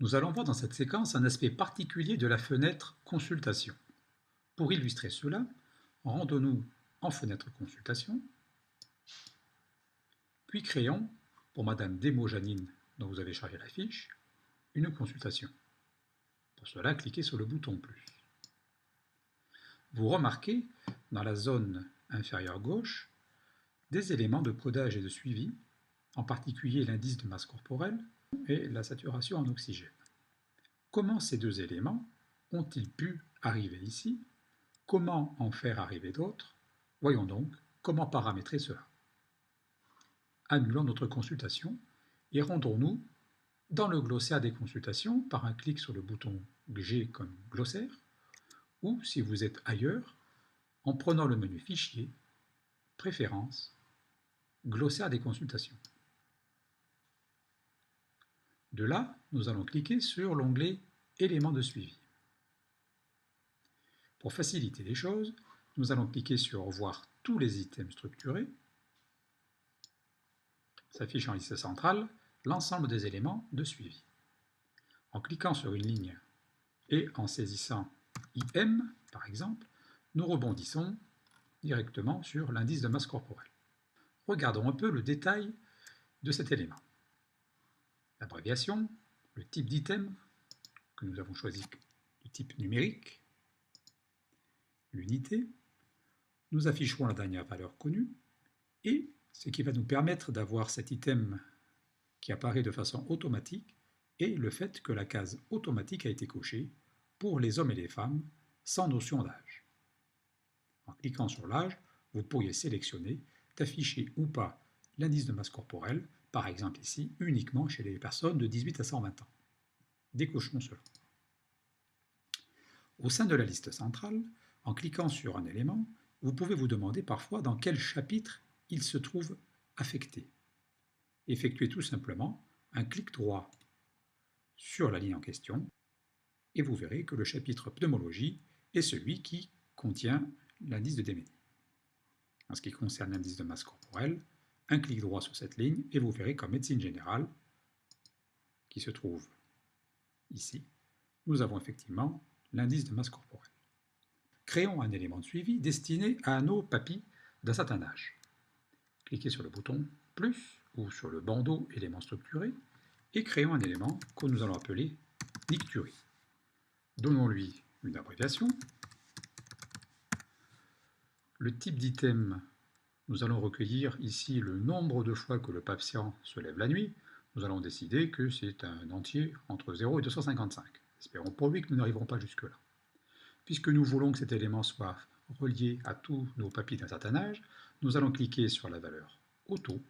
Nous allons voir dans cette séquence un aspect particulier de la fenêtre Consultation. Pour illustrer cela, rendons-nous en fenêtre Consultation, puis créons, pour Madame Desmots-Janine, dont vous avez chargé la fiche, une consultation. Pour cela, cliquez sur le bouton plus. Vous remarquez, dans la zone inférieure gauche, des éléments de codage et de suivi, en particulier l'indice de masse corporelle et la saturation en oxygène. Comment ces deux éléments ont-ils pu arriver ici? Comment en faire arriver d'autres? Voyons donc comment paramétrer cela. Annulons notre consultation et rendons-nous dans le glossaire des consultations par un clic sur le bouton G comme glossaire, ou si vous êtes ailleurs, en prenant le menu Fichier, Préférences, Glossaire des consultations. De là, nous allons cliquer sur l'onglet Éléments de suivi. Pour faciliter les choses, nous allons cliquer sur Voir tous les items structurés. S'affiche en liste centrale l'ensemble des éléments de suivi. En cliquant sur une ligne et en saisissant IM, par exemple, nous rebondissons directement sur l'indice de masse corporelle. Regardons un peu le détail de cet élément. L'abréviation, le type d'item que nous avons choisi du type numérique, l'unité, nous afficherons la dernière valeur connue et ce qui va nous permettre d'avoir cet item qui apparaît de façon automatique est le fait que la case automatique a été cochée pour les hommes et les femmes sans notion d'âge. En cliquant sur l'âge, vous pourriez sélectionner d'afficher ou pas l'indice de masse corporelle, par exemple ici, uniquement chez les personnes de 18 à 120 ans. Décochons cela. Au sein de la liste centrale, en cliquant sur un élément, vous pouvez vous demander parfois dans quel chapitre il se trouve affecté. Effectuez tout simplement un clic droit sur la ligne en question et vous verrez que le chapitre pneumologie est celui qui contient l'indice de Demény. En ce qui concerne l'indice de masse corporelle, un clic droit sur cette ligne et vous verrez qu'en médecine générale, qui se trouve ici, nous avons effectivement l'indice de masse corporelle. Créons un élément de suivi destiné à nos papis d'un certain âge. Cliquez sur le bouton plus ou sur le bandeau élément structuré et créons un élément que nous allons appeler nicturie. Donnons-lui une abréviation. Le type d'item, nous allons recueillir ici le nombre de fois que le patient se lève la nuit. Nous allons décider que c'est un entier entre 0 et 255. Espérons pour lui que nous n'arriverons pas jusque-là. Puisque nous voulons que cet élément soit relié à tous nos papis d'un certain âge, nous allons cliquer sur la valeur Auto,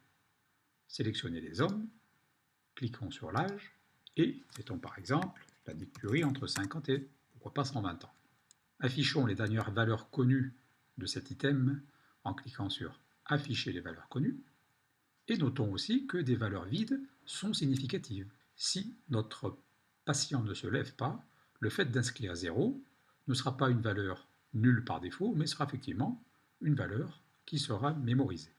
sélectionner les hommes, cliquons sur l'âge et mettons par exemple la nicturie entre 50 et pourquoi pas 120 ans. Affichons les dernières valeurs connues de cet item en cliquant sur Afficher les valeurs connues et notons aussi que des valeurs vides sont significatives. Si notre patient ne se lève pas, le fait d'inscrire 0 ne sera pas une valeur nulle par défaut, mais sera effectivement une valeur qui sera mémorisée.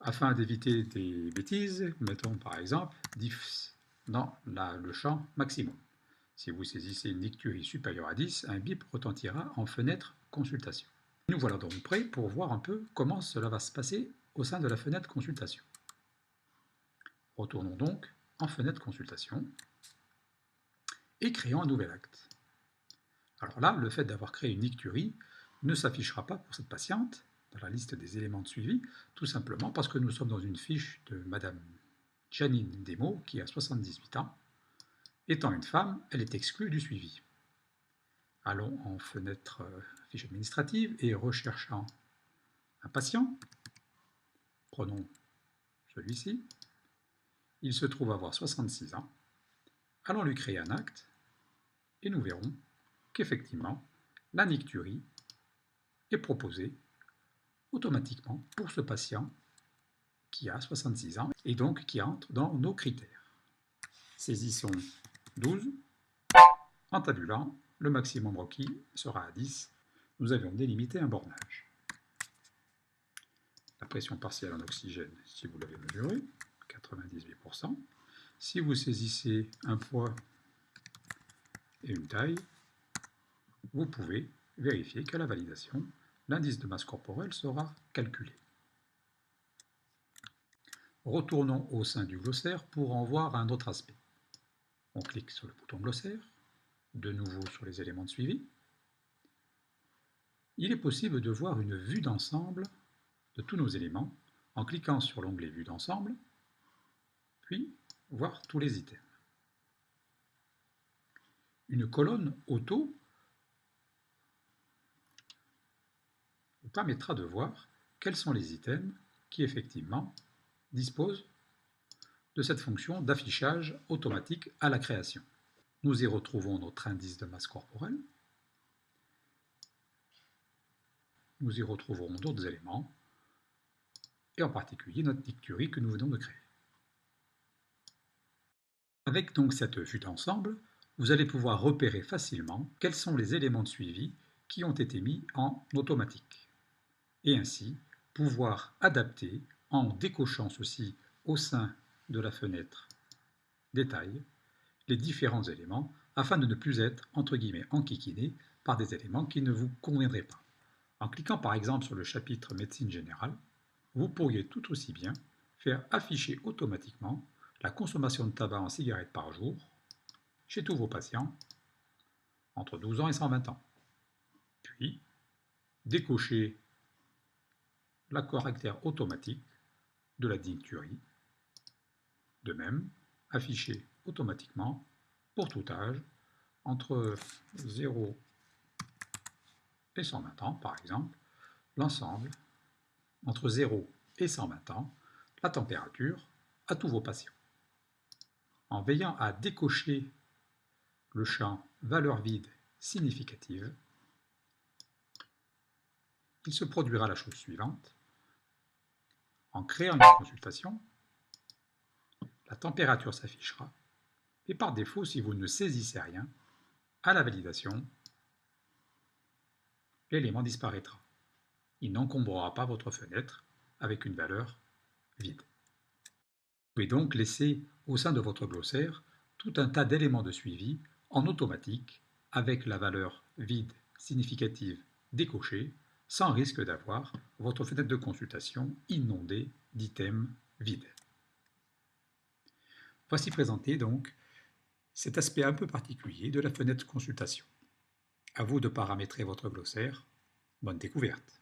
Afin d'éviter des bêtises, mettons par exemple diff dans le champ maximum. Si vous saisissez une nicturie supérieure à 10, un bip retentira en fenêtre consultation. Nous voilà donc prêts pour voir un peu comment cela va se passer au sein de la fenêtre consultation. Retournons donc en fenêtre consultation et créons un nouvel acte. Alors là, le fait d'avoir créé une nicturie ne s'affichera pas pour cette patiente dans la liste des éléments de suivi, tout simplement parce que nous sommes dans une fiche de Madame Janine Desmots qui a 78 ans. Étant une femme, elle est exclue du suivi. Allons en fenêtre fiche administrative et recherchant un patient. Prenons celui-ci. Il se trouve avoir 66 ans. Allons lui créer un acte et nous verrons qu'effectivement, la nicturie est proposée automatiquement pour ce patient qui a 66 ans et donc qui entre dans nos critères. Saisissons 12. En tabulant, le maximum requis sera à 10. Nous avions délimité un bornage. La pression partielle en oxygène, si vous l'avez mesuré, 98%. Si vous saisissez un poids et une taille, vous pouvez vérifier qu'à la validation, l'indice de masse corporelle sera calculé. Retournons au sein du glossaire pour en voir un autre aspect. On clique sur le bouton glossaire, de nouveau sur les éléments de suivi. Il est possible de voir une vue d'ensemble de tous nos éléments en cliquant sur l'onglet Vue d'ensemble, puis voir tous les items. Une colonne auto vous permettra de voir quels sont les items qui effectivement disposent de cette fonction d'affichage automatique à la création. Nous y retrouvons notre indice de masse corporelle. Nous y retrouverons d'autres éléments, et en particulier notre nicturie que nous venons de créer. Avec donc cette vue d'ensemble, vous allez pouvoir repérer facilement quels sont les éléments de suivi qui ont été mis en automatique, et ainsi pouvoir adapter en décochant ceci au sein de la fenêtre Détail les différents éléments afin de ne plus être entre guillemets enquiquiné par des éléments qui ne vous conviendraient pas. En cliquant par exemple sur le chapitre Médecine générale, vous pourriez tout aussi bien faire afficher automatiquement la consommation de tabac en cigarettes par jour chez tous vos patients entre 12 ans et 120 ans. Puis, décocher le caractère automatique de la nicturie. De même, afficher automatiquement pour tout âge entre 0 et 120 ans, par exemple, l'ensemble entre 0 et 120 ans, la température à tous vos patients. En veillant à décocher le champ valeur vide significative, il se produira la chose suivante. En créant une consultation, la température s'affichera, et par défaut, si vous ne saisissez rien, à la validation, l'élément disparaîtra. Il n'encombrera pas votre fenêtre avec une valeur vide. Vous pouvez donc laisser au sein de votre glossaire tout un tas d'éléments de suivi en automatique avec la valeur vide significative décochée sans risque d'avoir votre fenêtre de consultation inondée d'items vides. Voici présenté donc cet aspect un peu particulier de la fenêtre de consultation. À vous de paramétrer votre glossaire. Bonne découverte!